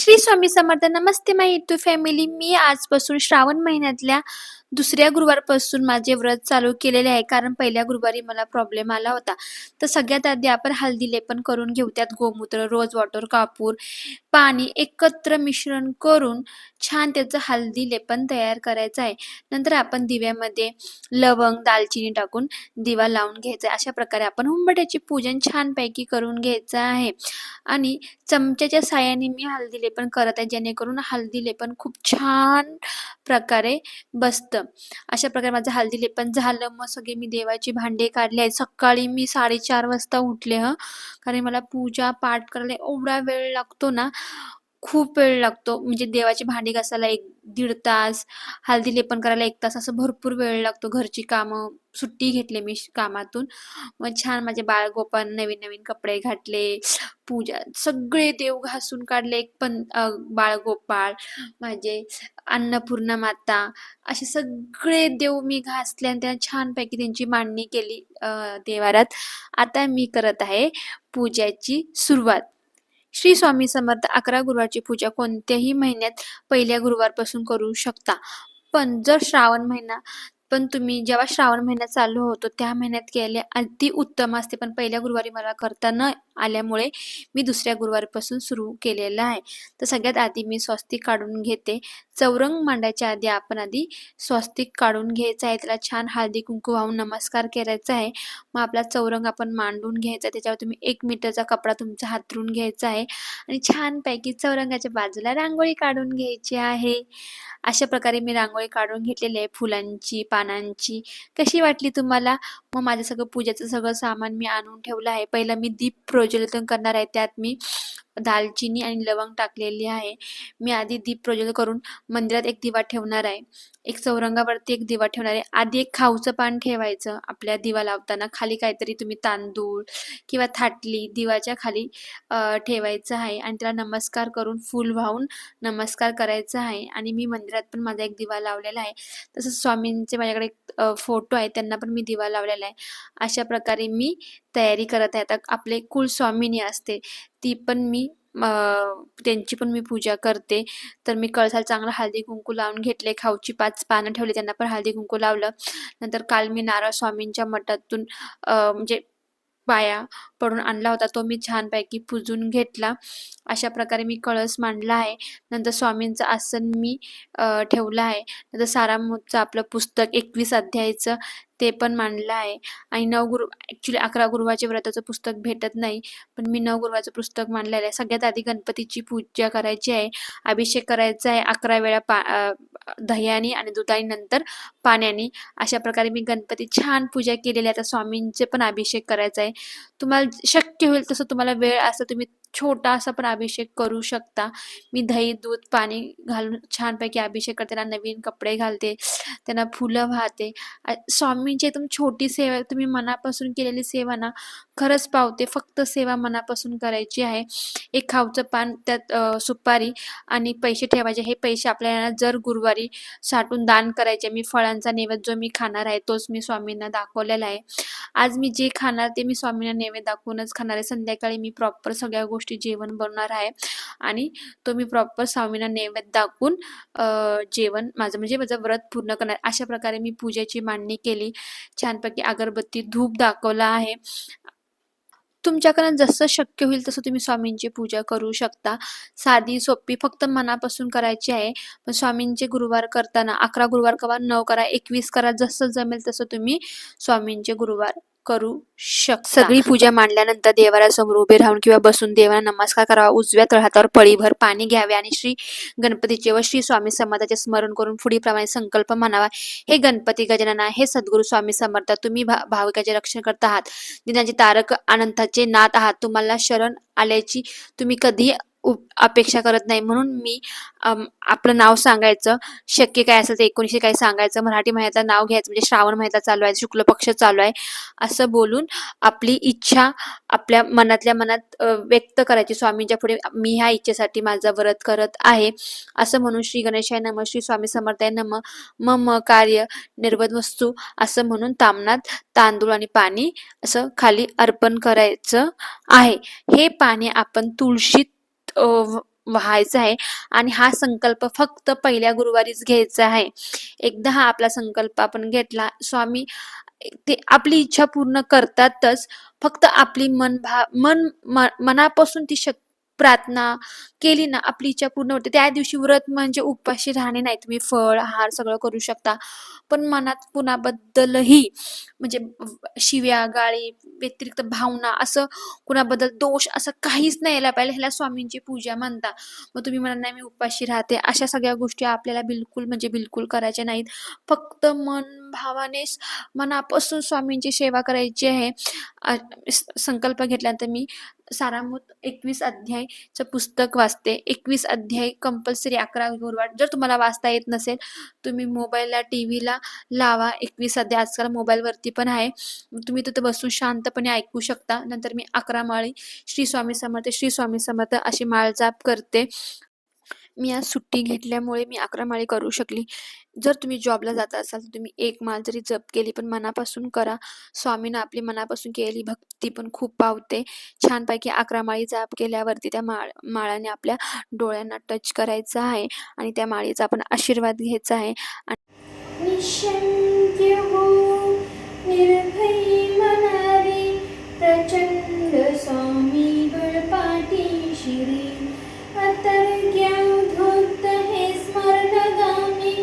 श्री स्वामी समर्थ. नमस्ते माय YouTube family. मी आजपासून श्रावण महिन्यातल्या दुसऱ्या गुरुवारपासून माझे व्रत चालू केलेले आहे, कारण पहिल्या गुरुवारी मला प्रॉब्लेम आला होता. तर सगळ्यात आधी आपण हळदी लेपन करून घेऊ. त्यात गोमूत्र, रोज वॉटर, कापूर, पाणी एकत्र मिश्रण करून छान त्याचं हळदी लेपन तयार करायचं आहे. नंतर आपण दिव्यामध्ये लवंग, दालचिनी टाकून दिवा लावून घ्यायचा आहे. अशा प्रकारे आपण उंबरठ्याचे पूजन छानपैकी करून घ्यायचं आहे. आणि चमच्याच्या साहाय्याने मी हळदी लेपन करत आहे, जेणेकरून हळदी लेपन खूप छान प्रकारे बसतं. अशा प्रकारे माझं हळदी लेपन झालं. मग सगळे मी देवाची भांडे काढले आहेत. सकाळी मी 4:30 वाजता उठले कारण मला पूजा पाठ करायला एवढा वेळ लागतो ना, खूप वेळ लागतो. म्हणजे देवाची भांडी घासायला 1-1.5 तास, हळदी लेपन करायला 1 तास, असं भरपूर वेळ लागतो. घरची कामं, सुट्टी घेतली मी कामातून. मग छान माझे बाळगोपाळ नवीन-नवीन कपडे घातले, पूजा सगळे देव घासून काढले. एक पण बाळगोपाळ, माझे अन्नपूर्णा माता, असे सगळे देव मी घासले आणि त्यांना छानपैकी त्यांची मांडणी केली देवारात. आता मी करत आहे पूजाची सुरुवात. श्री स्वामी समर्थ. 11 गुरुवारची पूजा कोणत्याही महिन्यात पहिल्या गुरुवारपासून करू शकता. पण जर श्रावण महिना तुम्ही जेव्हा श्रावण महिना चालू होतो त्या महिन्यात केले अति उत्तम असते. पण पहिल्या गुरुवारी मला करता न आल्यामुळे मी दुसऱ्या गुरुवारपासून सुरू केलेलं आहे. तर सगळ्यात आधी मी स्वस्तिक काढून घेते. चौरंग मांडायच्या आधी आपण स्वस्तिक काढून घ्यायचं आहे. त्याला छान हळदी कुंकू वाहून नमस्कार करायचा आहे. मग आपला चौरंग आपण मांडून घ्यायचा. त्याच्यावर तुम्ही 1 मीटरचा कपडा तुमचा हातरून घ्यायचा आहे आणि छानपैकी चौरंगाच्या बाजूला रांगोळी काढून घ्यायची आहे. अशा प्रकारे मी रांगोळी काढून घेतलेली आहे फुलांची, पानांची. कशी वाटली तुम्हाला? मग माझं सगळं पूजेचं सगळं सामान मी आणून ठेवलं आहे. पहिला मी दीप प्रज्वलन करणार आहे. त्यात मी दालचिनी आणि लवंग टाकलेली आहे. मी आधी दीप प्रज्वलन करून मंदिरात एक दिवा ठेवणार आहे. एक चौरंगावरती एक दिवा ठेवणार आहे. आधी एक खाऊचं पान ठेवायचं आपल्या दिवा लावताना. खाली काहीतरी तुम्ही तांदूळ किंवा थाटली दिवाच्या खाली ठेवायचं आहे आणि त्याला नमस्कार करून फूल वाहून नमस्कार करायचा आहे. आणि मी मंदिरात पण माझा एक दिवा लावलेला आहे. तसंच स्वामींचे माझ्याकडे फोटो आहे, त्यांना पण मी दिवा लावलेला आहे. अशा प्रकारे मी तयारी करत आहे. आता आपले कुलस्वामिनी असते ती पण मी त्यांची पण मी पूजा करते. तर मी कळसाला चांगलं हळदी कुंकू लावून घेतले. खाऊची 5 पानं ठेवली, त्यांना पण हळदी कुंकू लावलं. नंतर काल मी नारळ स्वामींच्या मठातून म्हणजे पाया पडून आणला होता, तो मी छानपैकी पुजून घेतला. अशा प्रकारे मी कळस मांडला आहे. नंतर स्वामींचं आसन मी ठेवलं आहे. नंतर सारामृतचं आपलं पुस्तक 21 अध्यायचं ते पण मांडलं आहे. आणि 9 गुरु ॲक्च्युली 11 गुरुवारचे व्रताचं पुस्तक भेटत नाही, पण मी 9 गुरुवारचं पुस्तक मांडलेलं आहे. सगळ्यात आधी गणपतीची पूजा करायची आहे. अभिषेक करायचा आहे 11 वेळा दह्याने आणि दुधाने, नंतर पाण्याने. अशा प्रकारे मी गणपती छान पूजा केलेली आहे. आता स्वामींचे पण अभिषेक करायचा आहे. तुम्हाला शक्य होईल तसं, तुम्हाला वेळ असं तुम्ही छोटासा पण अभिषेक करू शकता. मी दही, दूध, पाणी घालून छानपैकी अभिषेक करते. त्यांना नवीन कपडे घालते, त्यांना फुलं वाहते. स्वामींची एकदम छोटी सेवा, तुम्ही मनापासून केलेली सेवा ना खरंच पावते. फक्त सेवा मनापासून करायची आहे. एक खाऊचं पान, त्यात सुपारी आणि पैसे ठेवायचे. हे पैसे आपल्याला जर गुरुवारी साठवून दान करायचे. मी फळांचा नैवेद्य जो मी खाणार आहे तोच मी स्वामींना दाखवलेला आहे. आज मी जे खाणार ते मी स्वामींना नैवेद्य दाखवूनच खाणार आहे. संध्याकाळी मी प्रॉपर सगळ्या गोष्टी जेवण बनवणार आहे आणि तो मी प्रॉपर स्वामींना नैवेद्य दाखवून जेवण म्हणजे माझं व्रत पूर्ण करणार. अशा प्रकारे मी पूजेची मांडणी केली. छानपैकी अगरबत्ती, धूप दाखवला आहे. तुमच्याकडून जसं शक्य होईल तसं तुम्ही स्वामींची पूजा करू शकता. साधी सोपी फक्त मनापासून करायची आहे. पण स्वामींचे गुरुवार करताना 11 गुरुवार करा, 9 करा, 21 करा, जसं जमेल तसं तुम्ही स्वामींचे गुरुवार करू शकता. सगळी पूजा मांडल्यानंतर देवाऱ्यासमोर उभे राहून किंवा बसून देवाला नमस्कार करावा. उजव्या तळहातावर पळीभर पाणी घ्यावे आणि श्री गणपतीचे व श्री स्वामी समर्थाचे स्मरण करून पुढीलप्रमाणे संकल्प म्हणावा. हे गणपती गजानना, हे सद्गुरू स्वामी समर्थ, तुम्ही भाविकाचे रक्षण करत आहात, दिनांचे तारक, अनंताचे नाथ आहात. तुम्हाला शरण आल्याची तुम्ही कधीही अपेक्षा करत नाही, म्हणून मी आपलं नाव सांगायचं. शक्य काय असेल ते 19 काय सांगायचं. मराठी महिन्याचं नाव घ्यायचं, म्हणजे श्रावण महिना चालू आहे, शुक्ल पक्ष चालू आहे, असं बोलून आपली इच्छा आपल्या मनातल्या मनात व्यक्त करायची स्वामींच्या पुढे. मी ह्या इच्छेसाठी माझं व्रत करत आहे असं म्हणून श्री गणेशाय नमः, श्री स्वामी समर्थाय नमः, मम कार्य निर्वद वस्तू असं म्हणून तामणात तांदूळ आणि पाणी असं खाली अर्पण करायचं आहे. हे पाणी आपण तुळशीत व्हायचं आहे आणि हा संकल्प फक्त पहिल्या गुरुवारीच घ्यायचा आहे. एकदा हा आपला संकल्प आपण घेतला, स्वामी ते आपली इच्छा पूर्ण करतातच. फक्त आपली मनापासून ती प्रार्थना केली ना, आपली इच्छा पूर्ण होते. त्या दिवशी व्रत म्हणजे उपाशी राहणे नाही. तुम्ही फळ, आहार सगळं करू शकता. पण मनात कुणाबद्दलही म्हणजे शिव्या, गाळी व्यतिरिक्त भावना असं कुणाबद्दल दोष असं काहीच नाही यायला पाहिजे. ह्याला स्वामींची पूजा म्हणतात. मग तुम्ही म्हणाल नाही मी उपाशी राहते. अशा सगळ्या गोष्टी आपल्याला बिलकुल म्हणजे बिलकुल करायच्या नाहीत. फक्त मन भावानेच मनापासून स्वामींची सेवा करायची आहे. संकल्प घेतल्यानंतर मी सारामृत 21 अध्यायचं पुस्तक वाचते. 21 अध्याय कंपल्सरी 11 गुरुवार. जर तुम्हाला वाचता येत नसेल, तुम्ही मोबाईलला, टीव्हीला लावा 21 अध्याय. आजकाल मोबाईलवरती पण आहे. तुम्ही तिथं बसून शांतपणे ऐकू शकता. नंतर मी 11 माळी श्री स्वामी समर्थ, श्री स्वामी समर्थ अशी माळ जाप करते. मी आज सुट्टी घेतल्यामुळे मी 11 माळी करू शकली. जर तुम्ही जॉबला जात असाल तर तुम्ही 1 माळ जरी जप केली पण मनापासून करा. स्वामींना आपली मनापासून केलेली भक्ती पण खूप पावते. छानपैकी 11 माळी जाप केल्यावरती त्या माळाने आपल्या डोळ्यांना टच करायचं आहे आणि त्या माळेचा आपण आशीर्वाद घ्यायचा आहे. निशंक्य हो निर्भयी मनारी प्रचंड स्वामी बळपाठी शिरी अतर्क्योद्धत हे स्मरणगामी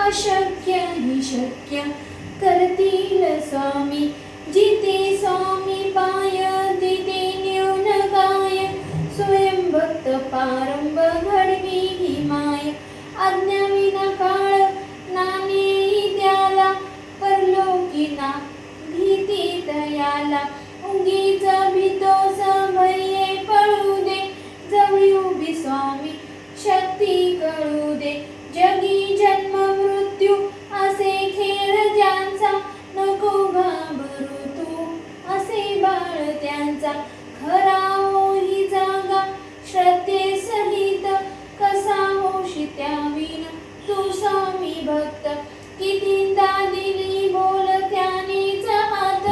अशक्य हि शक्य करतील स्वामी जिते स्वामी पाय तिथे न्यूनकाय स्वयं भक्त पारंब घडवी ही माय आज्ञाविना काळ नाने त्याला परलोकी ना भीती तयाला उगीच भीतोस भये पळू दे जवळी उभी स्वामी शक्ती कळू दे जगी जन्म मृत्यू असे खेळ ज्यांचा नको घाबरू तू असे बाळ त्यांचा खरा होई जागा श्रद्धे सहित कसा होशी त्याविन तू स्वामी भक्त कितींदा दिली बोल त्यानेच हात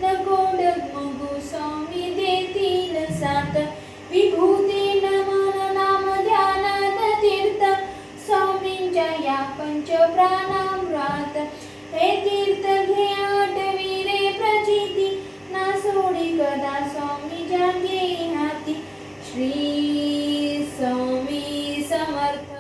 नको डगमगू स्वामी देतील साथ विभूती नमन नाम ध्यानात तीर्थ स्वामींच्या या पंच प्राणामृत हे तीर्थ घे आठविरे प्रचिती ना सोडी कदा स्वामी जागे हाती श्री स्वामी समर्थ.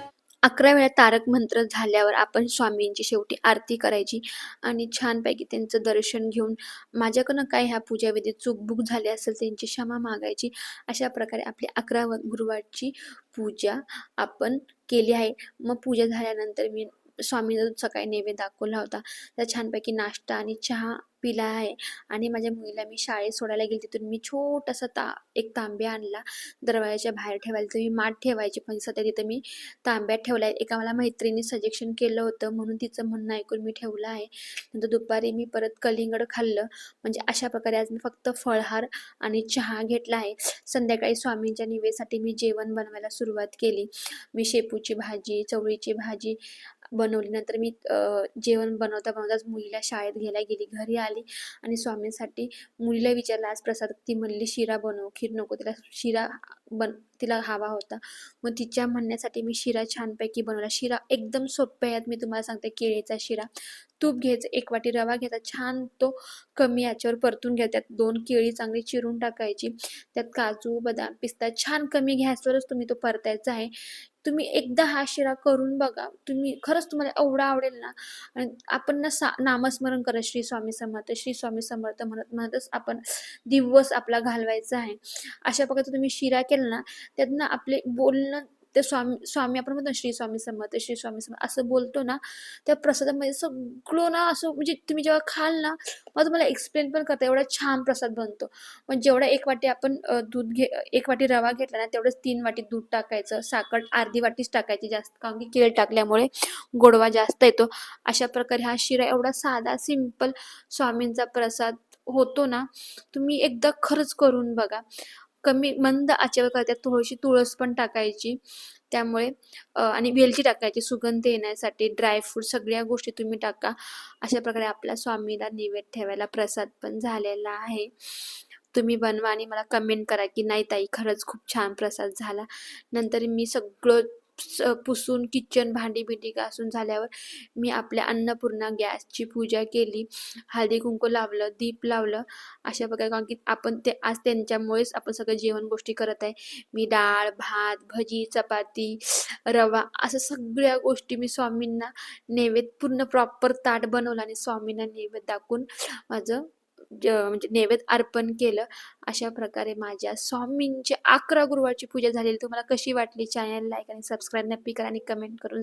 11 वेळा तारक मंत्र झाल्यावर आपण स्वामींची शेवटी आरती करायची आणि छानपैकी त्यांचं दर्शन घेऊन माझ्याकडनं काय ह्या पूजाविधीत चूकबुक झाली असेल त्यांची क्षमा मागायची. अशा प्रकारे आपली 11 गुरुवारची पूजा आपण केली आहे. मग पूजा झाल्यानंतर मी स्वामींना सकाळी नैवेद्य दाखवला होता. तर छानपैकी नाश्ता आणि चहा पिला आहे आणि माझ्या मुलीला मी शाळेत सोडायला गेली. तिथून मी छोटासा एक तांब्या आणला. दरवाजाच्या बाहेर ठेवायला तर मी माठ ठेवायची पण सध्या तिथं मी तांब्यात ठेवला आहे. एका मला मैत्रिणी सजेशन केलं होतं म्हणून तिचं म्हणणं ऐकून मी ठेवलं आहे. नंतर दुपारी मी परत कलिंगड खाल्लं. म्हणजे अशा प्रकारे आज मी फक्त फळाहार आणि चहा घेतला आहे. संध्याकाळी स्वामींच्या निवेदसाठी मी जेवण बनवायला सुरुवात केली. मी शेपूची भाजी, चवळीची भाजी बनवली. नंतर मी जेवण बनवताच मुलीला शाळेत घ्यायला गेली. घरी आली आणि स्वामींसाठी मुलीला विचारलं आज प्रसाद. ती म्हणली शिरा बनव, खीर नको. तिला हवा होता. मग तिच्या म्हणण्यासाठी मी शिरा छानपैकी बनवला. शिरा एकदम सोपे आहेत. मी तुम्हाला सांगते केळीचा शिरा. तूप घ्यायचं, 1 वाटी रवा घ्यायचा, छान तो कमी याच्यावर परतून घ्या. त्यात 2 केळी चांगली चिरून टाकायची. त्यात काजू, बदाम, पिस्ता छान कमी गॅसवरच तुम्ही तो परतायचा आहे. तुम्ही एकदा हा शिरा करून बघा. खरंच तुम्हाला एवढा आवडेल ना. आणि आपण ना नामस्मरण करा श्री स्वामी समर्थ, श्री स्वामी समर्थ म्हणतच आपण दिवस आपला घालवायचा आहे. अशा प्रकारे तुम्ही शिरा केला ना, त्यातनं आपले बोलणं ते स्वामी आपण म्हणतो श्री स्वामी समर्थ, श्री स्वामी समर्थ असं बोलतो ना, त्या प्रसादामध्ये सगळं ना असं म्हणजे तुम्ही जेव्हा खाल ना, मग तुम्हाला एक्सप्लेन पण करता एवढा छान प्रसाद बनतो. पण जेवढा 1 वाटी आपण 1 वाटी रवा घेतला ना, तेवढंच 3 वाटी दूध टाकायचं. साखर अर्धी वाटीच टाकायची जास्त, कारण की केळ टाकल्यामुळे गोडवा जास्त येतो. अशा प्रकारे हा शिरा एवढा साधा सिंपल स्वामींचा प्रसाद होतो ना, तुम्ही एकदा खरंच करून बघा. कमी मंद आचेवर करतात. थोडीशी तुळस पण टाकायची त्यामुळे आणि वेलची टाकायची सुगंध येण्यासाठी. ड्रायफ्रूट सगळ्या गोष्टी तुम्ही टाका. अशा प्रकारे आपल्या स्वामीला नैवेद्य ठेवायला प्रसाद पण झालेला आहे. तुम्ही बनवा आणि मला कमेंट करा की नाही ताई खरंच खूप छान प्रसाद झाला. नंतर मी सगळं पुसून किचन भांडी-बिंडी घासून झाल्यावर मी आपल्या अन्नपूर्णा गॅसची पूजा केली. हळदी-कुंकू लावलं, दीप लावलं. अशा प्रकारे कारण की आपण ते आज त्यांच्यामुळेच आपण सगळं जेवण गोष्टी करत आहे. मी डाळ, भात, भजी, चपाती, रवा असं सगळ्या गोष्टी मी स्वामींना नैवेद्य पूर्ण प्रॉपर ताट बनवलं आणि स्वामींना नैवेद्य दाखवून माझं म्हणजे नैवेद्य अर्पण केलं. अशा प्रकारे माझ्या स्वामींची 11 गुरुवारची पूजा झालेली. तुम्हाला कशी वाटली? चॅनल लाईक आणि सबस्क्राईब नक्की करा आणि कमेंट करून